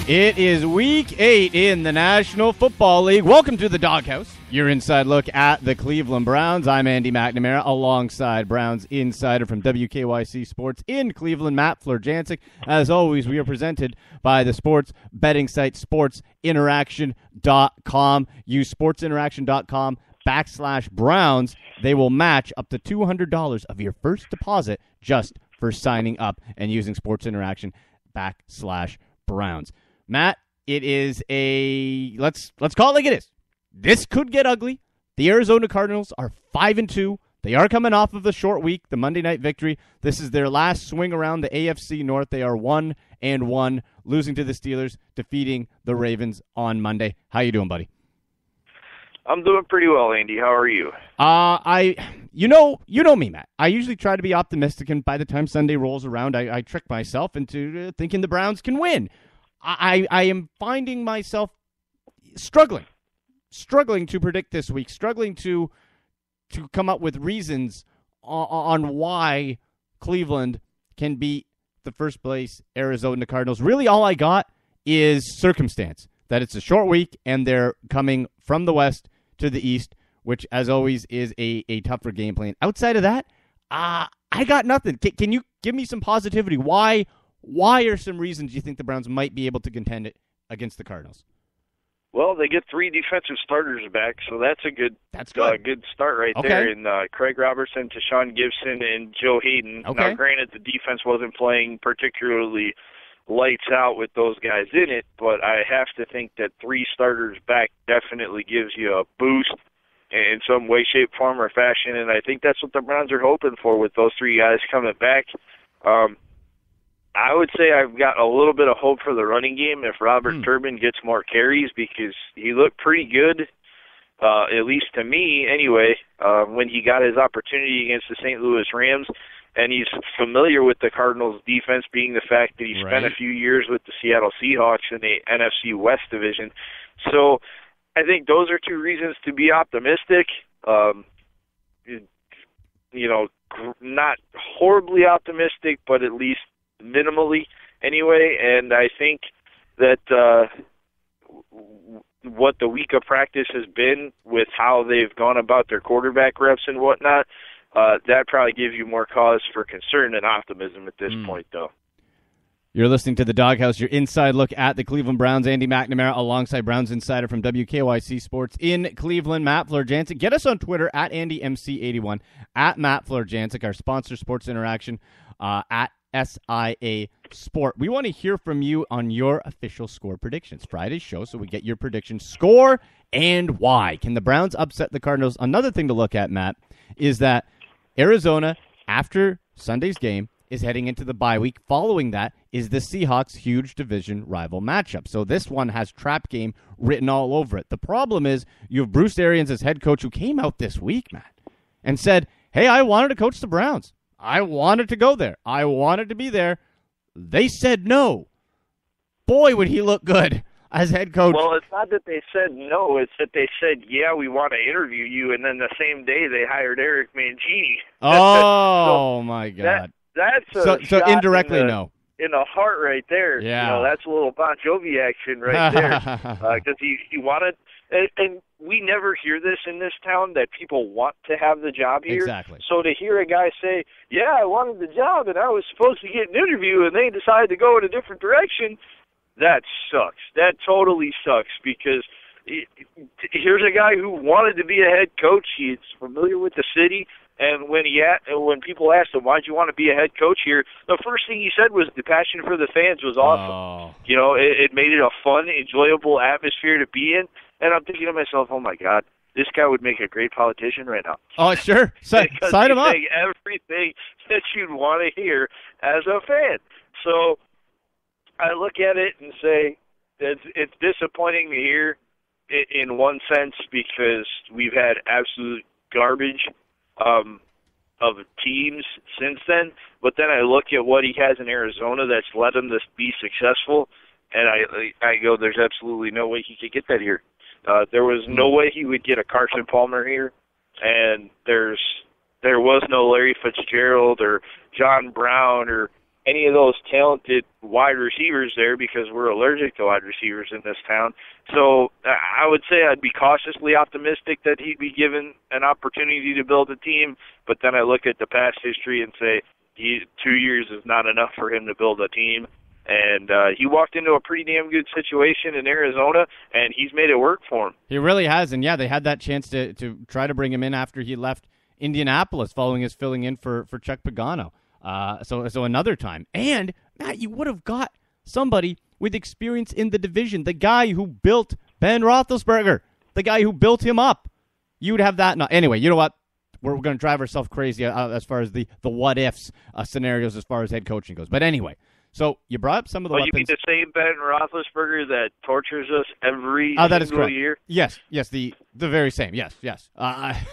It is Week 8 in the National Football League. Welcome to the Doghouse, your inside look at the Cleveland Browns. I'm Andy McNamara, alongside Browns insider from WKYC Sports in Cleveland, Matt Florjancic. As always, we are presented by the sports betting site sportsinteraction.com. Use sportsinteraction.com/Browns. They will match up to $200 of your first deposit just for signing up and using Sports Interaction /Browns. Matt, it is let's call it like it is. This could get ugly. The Arizona Cardinals are 5-2. They are coming off of a short week, the Monday night victory. This is their last swing around the AFC North. They are 1-1, losing to the Steelers, defeating the Ravens on Monday. How you doing, buddy? I'm doing pretty well, Andy. How are you? You know me, Matt. I usually try to be optimistic, and by the time Sunday rolls around, I trick myself into thinking the Browns can win. I am finding myself struggling to predict this week, struggling to come up with reasons on why Cleveland can beat the first place Arizona Cardinals. Really, all I got is circumstance, that it's a short week and they're coming from the West to the East, which, as always, is a tougher game plan. Outside of that, I got nothing. Can you give me some positivity? Why are some reasons you think the Browns might be able to contend it against the Cardinals? Well, they get 3 defensive starters back, so that's a good start right there. And Craig Robertson, Tashawn Gibson, and Joe Hayden. Okay. Now, granted, the defense wasn't playing particularly lights out with those guys in it, but I have to think that 3 starters back definitely gives you a boost in some way, shape, form, or fashion, and I think that's what the Browns are hoping for with those 3 guys coming back. I would say I've got a little bit of hope for the running game if Robert Turbin gets more carries, because he looked pretty good, at least to me anyway, when he got his opportunity against the St. Louis Rams. And he's familiar with the Cardinals' defense, being the fact that he spent a few years with the Seattle Seahawks in the NFC West division. So I think those are 2 reasons to be optimistic. Not horribly optimistic, but at least minimally anyway. And I think that what the week of practice has been with how they've gone about their quarterback reps and whatnot, that probably gives you more cause for concern than optimism at this point, though. You're listening to the Doghouse, your inside look at the Cleveland Browns. Andy McNamara alongside Browns insider from WKYC Sports in Cleveland, Matt Florjancic. Get us on Twitter at AndyMC81, at Matt Florjancic, our sponsor, Sports Interaction, at SIA Sport. We want to hear from you on your official score predictions. Friday's show, so we get your predictions. Score and why. Can the Browns upset the Cardinals? Another thing to look at, Matt, is that Arizona, after Sunday's game, is heading into the bye week. Following that is the Seahawks' huge division rival matchup. So this one has trap game written all over it. The problem is you have Bruce Arians as head coach, who came out this week, Matt, and said, hey, I wanted to coach the Browns. I wanted to go there. I wanted to be there. They said no. Boy, would he look good as head coach. Well, it's not that they said no. It's that they said, yeah, we want to interview you, and then the same day they hired Eric Mangini. Oh, my God. That's so indirectly no. In the heart right there. Yeah. That's a little Bon Jovi action right there. Because he wanted, and we never hear this in this town, that people want to have the job here. Exactly. So to hear a guy say, yeah, I wanted the job, and I was supposed to get an interview, and they decided to go in a different direction, that sucks. That totally sucks, because here's a guy who wanted to be a head coach. He's familiar with the city. And when people asked him, why'd you want to be a head coach here, the first thing he said was the passion for the fans was awesome. Oh. It made it a fun, enjoyable atmosphere to be in. And I'm thinking to myself, oh, my God, this guy would make a great politician right now. Oh, sure. Sign him up. Everything that you'd want to hear as a fan. So I look at it and say it's disappointing to hear in one sense, because we've had absolute garbage of teams since then, but then I look at what he has in Arizona that's led him to be successful, and I go, there's absolutely no way he could get that here. There was no way he would get a Carson Palmer here, and there's there was no Larry Fitzgerald or John Brown or any of those talented wide receivers there because we're allergic to wide receivers in this town. So I would say I'd be cautiously optimistic that he'd be given an opportunity to build a team, but then I look at the past history and say 2 years is not enough for him to build a team. And he walked into a pretty damn good situation in Arizona, and he's made it work for him. He really has, and yeah, they had that chance to try to bring him in after he left Indianapolis following his filling in for Chuck Pagano. So another time. And, Matt, you would have got somebody with experience in the division, the guy who built Ben Roethlisberger, the guy who built him up. You would have that. No, anyway, you know what? We're going to drive ourselves crazy as far as the what-ifs scenarios as far as head coaching goes. But anyway, so you brought up some of the weapons. You mean the same Ben Roethlisberger that tortures us every that is single correct. year? Yes, the very same. Yes. Nice.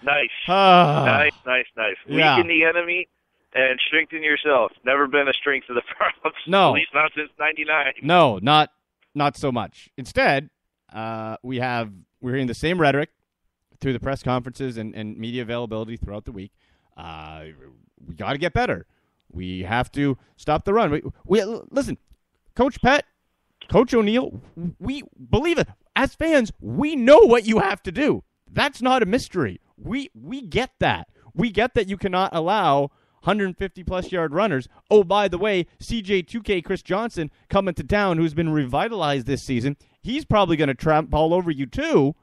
Nice. Nice. Yeah. Weaken the enemy and strengthen yourself. Never been a strength of the Browns. No. At least not since '99. No, not so much. Instead, we're hearing the same rhetoric through the press conferences and media availability throughout the week. We got to get better. We have to stop the run. We listen, Coach Pett, Coach O'Neill, we believe it. As fans, we know what you have to do. That's not a mystery. We get that. We get that you cannot allow 150-plus yard runners. Oh, by the way, CJ2K Chris Johnson coming to town, who's been revitalized this season. He's probably going to tramp all over you too.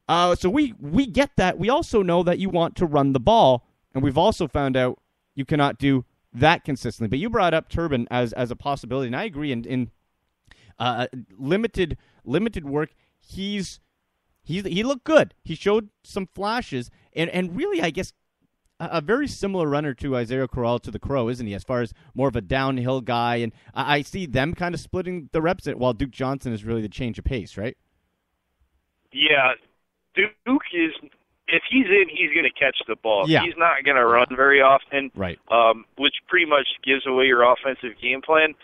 So we get that. We also know that you want to run the ball, and we've also found out you cannot do that consistently. But you brought up Turbin as a possibility, and I agree. In limited work, he looked good. He showed some flashes, and really, I guess, a very similar runner to Isaiah Corral to the Crow, isn't he, as far as more of a downhill guy? And I see them kind of splitting the reps while Duke Johnson is really the change of pace, right? Yeah, Duke is, if he's in, he's going to catch the ball. Yeah. He's not going to run very often, right? Which pretty much gives away your offensive game plan.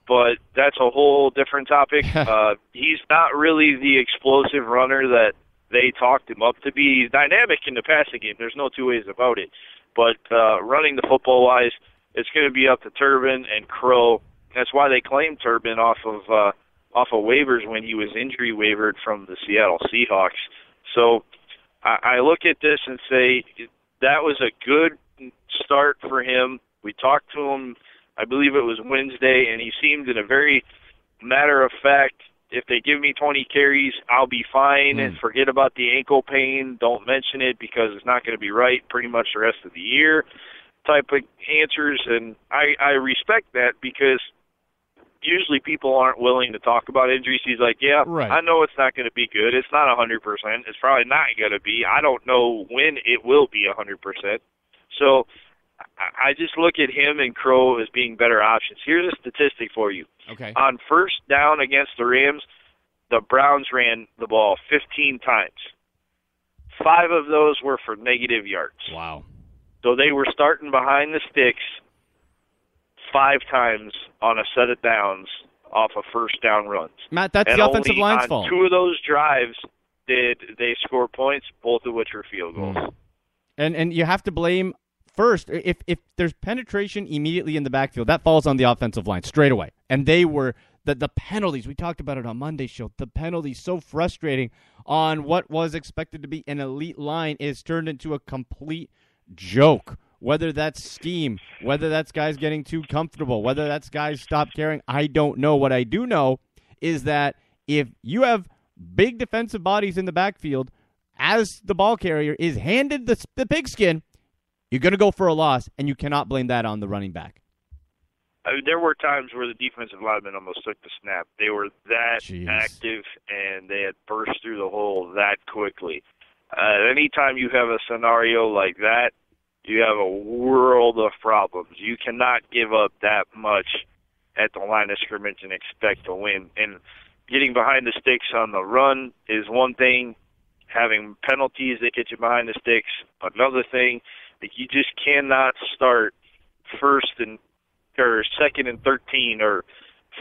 But that's a whole different topic. He's not really the explosive runner that they talked him up to be. He's dynamic in the passing game. There's no two ways about it. But running the football-wise, it's going to be up to Turbin and Crow. That's why they claimed Turbin off of waivers when he was injury waivered from the Seattle Seahawks. So I look at this and say that was a good start for him. We talked to him, I believe it was Wednesday, and he seemed in a very matter-of-fact, if they give me 20 carries, I'll be fine, and forget about the ankle pain. Don't mention it because it's not going to be right pretty much the rest of the year type of answers. And I respect that because usually people aren't willing to talk about injuries. He's like, yeah, right. I know it's not going to be good. It's not 100%. It's probably not going to be. I don't know when it will be 100%. So I just look at him and Crow as being better options. Here's a statistic for you. Okay. On first down against the Rams, the Browns ran the ball 15 times. 5 of those were for negative yards. Wow. So they were starting behind the sticks 5 times on a set of downs off of first down runs. Matt, that's the offensive line's fault. 2 of those drives did they score points, both of which were field goals. And you have to blame first, if there's penetration immediately in the backfield, that falls on the offensive line straight away. And they were the penalties. We talked about it on Monday's show. The penalties so frustrating on what was expected to be an elite line is turned into a complete joke. Whether that's scheme, whether that's guys getting too comfortable, whether that's guys stop caring, I don't know. What I do know is that if you have big defensive bodies in the backfield, as the ball carrier is handed the pigskin, you're going to go for a loss, and you cannot blame that on the running back. I mean, there were times where the defensive linemen almost took the snap. They were that active, and they had burst through the hole that quickly. Anytime you have a scenario like that, you have a world of problems. You cannot give up that much at the line of scrimmage and expect to win. And getting behind the sticks on the run is one thing. Having penalties that get you behind the sticks, another thing. You just cannot start second and 13 or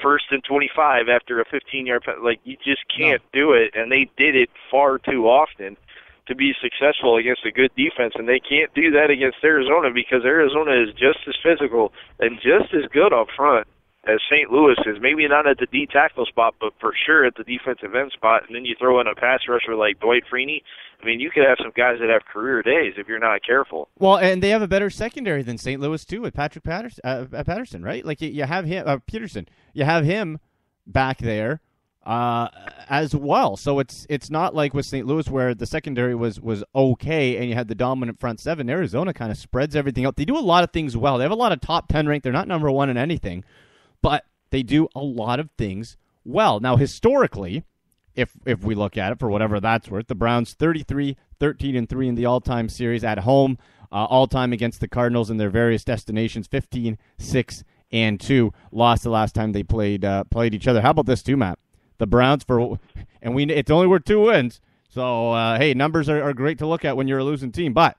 first and 25 after a 15-yard penalty. Like, you just can't do it, and they did it far too often. to be successful against a good defense, and they can't do that against Arizona because Arizona is just as physical and just as good up front as St. Louis is. Maybe not at the D tackle spot, but for sure at the defensive end spot. And then you throw in a pass rusher like Dwight Freeney. I mean, you could have some guys that have career days if you're not careful. Well, and they have a better secondary than St. Louis too with Patrick Patterson, right? Like you have him, Peterson. You have him back there as well. So it's not like with St. Louis where the secondary was okay and you had the dominant front seven. Arizona kind of spreads everything out. They do a lot of things well. They have a lot of top 10 ranked. They're not number one in anything, but they do a lot of things well. Now, historically, if we look at it for whatever that's worth, the Browns 33-13-3 in the all-time series at home, all-time against the Cardinals in their various destinations, 15-6-2, lost the last time they played each other. How about this too, Matt? The Browns it's only worth 2 wins, so hey, numbers are great to look at when you're a losing team, but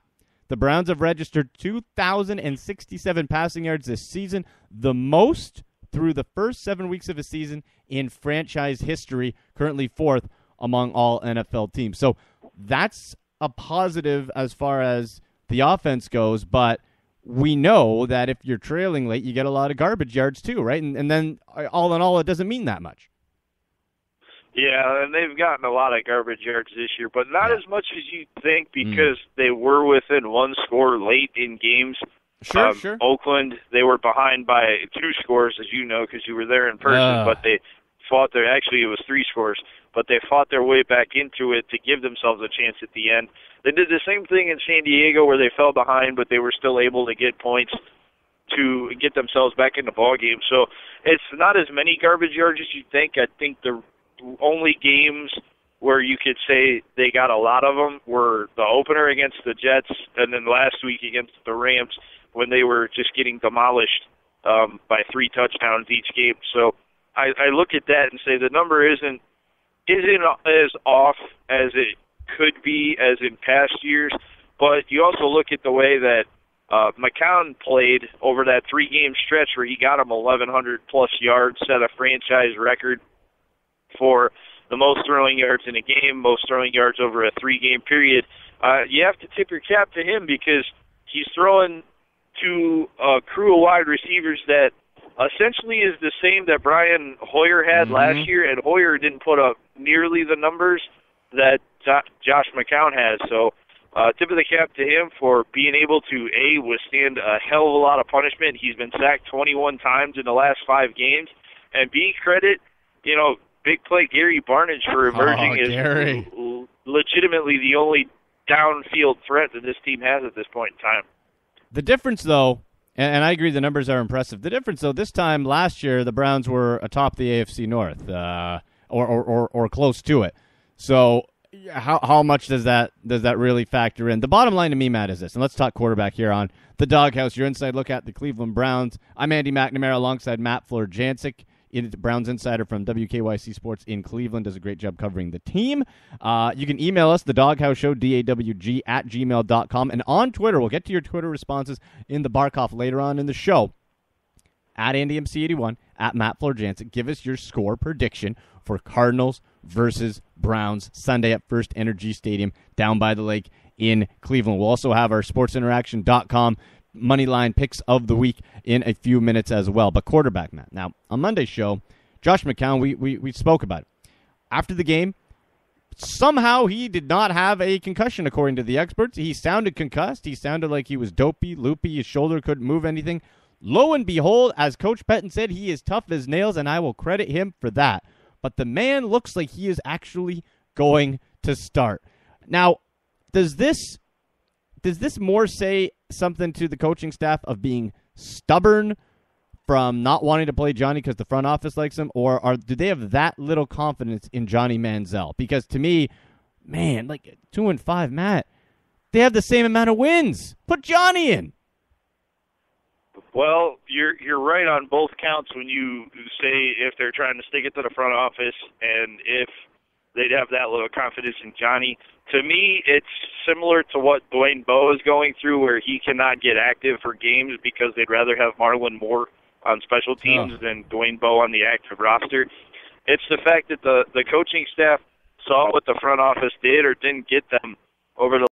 the Browns have registered 2,067 passing yards this season, the most through the first 7 weeks of a season in franchise history, currently 4th among all NFL teams. So that's a positive as far as the offense goes, but we know that if you're trailing late, you get a lot of garbage yards too, right? And then all in all, it doesn't mean that much. Yeah, and they've gotten a lot of garbage yards this year, but not as much as you think because they were within one score late in games. Sure. Oakland, they were behind by 2 scores, as you know, because you were there in person, but they fought their, actually it was 3 scores, but they fought their way back into it to give themselves a chance at the end. They did the same thing in San Diego where they fell behind, but they were still able to get points to get themselves back in the ball game. So it's not as many garbage yards as you think. I think the only games where you could say they got a lot of them were the opener against the Jets and then last week against the Rams when they were just getting demolished by 3 touchdowns each game. So I look at that and say the number isn't as off as it could be as in past years, but you also look at the way that McCown played over that 3-game stretch where he got him 1,100-plus yards, set a franchise record for the most throwing yards in a game, most throwing yards over a 3-game period. You have to tip your cap to him because he's throwing to a crew of wide receivers that essentially is the same that Brian Hoyer had last year, and Hoyer didn't put up nearly the numbers that Josh McCown has. So tip of the cap to him for being able to, A, withstand a hell of a lot of punishment. He's been sacked 21 times in the last 5 games. And B, credit, big play Gary Barnidge for emerging as legitimately the only downfield threat that this team has at this point in time. The difference, though, and I agree the numbers are impressive. The difference, though, this time last year, the Browns were atop the AFC North or close to it. So how much does that really factor in? The bottom line to me, Matt, is this, and let's talk quarterback here on the Doghouse, your inside look at the Cleveland Browns. I'm Andy McNamara alongside Matt Florjancic, Browns insider from WKYC Sports in Cleveland, does a great job covering the team. You can email us, the Doghouse Show, DAWG, @gmail.com. And on Twitter, we'll get to your Twitter responses in the Barkov later on in the show. At AndyMC81, at Matt Florjancic. Give us your score prediction for Cardinals versus Browns Sunday at First Energy Stadium down by the lake in Cleveland. We'll also have our sportsinteraction.com Moneyline picks of the week in a few minutes as well. But quarterback, Matt. Now, on Monday's show, Josh McCown, we spoke about it. After the game, somehow he did not have a concussion, according to the experts. He sounded concussed. He sounded like he was dopey, loopy. His shoulder couldn't move anything. Lo and behold, as Coach Pettin said, he is tough as nails, and I will credit him for that. But the man looks like he is actually going to start. Now, does this more say something to the coaching staff of being stubborn from not wanting to play Johnny because the front office likes him, or do they have that little confidence in Johnny Manziel? Because to me, man, like 2-5, Matt, they have the same amount of wins. Put Johnny in. Well, you're right on both counts when you say if they're trying to stick it to the front office and if they'd have that little confidence in Johnny. To me, it's similar to what Dwayne Bowe is going through, where he cannot get active for games because they'd rather have Marlon Moore on special teams than Dwayne Bowe on the active roster. It's the fact that the coaching staff saw what the front office did or didn't get them over the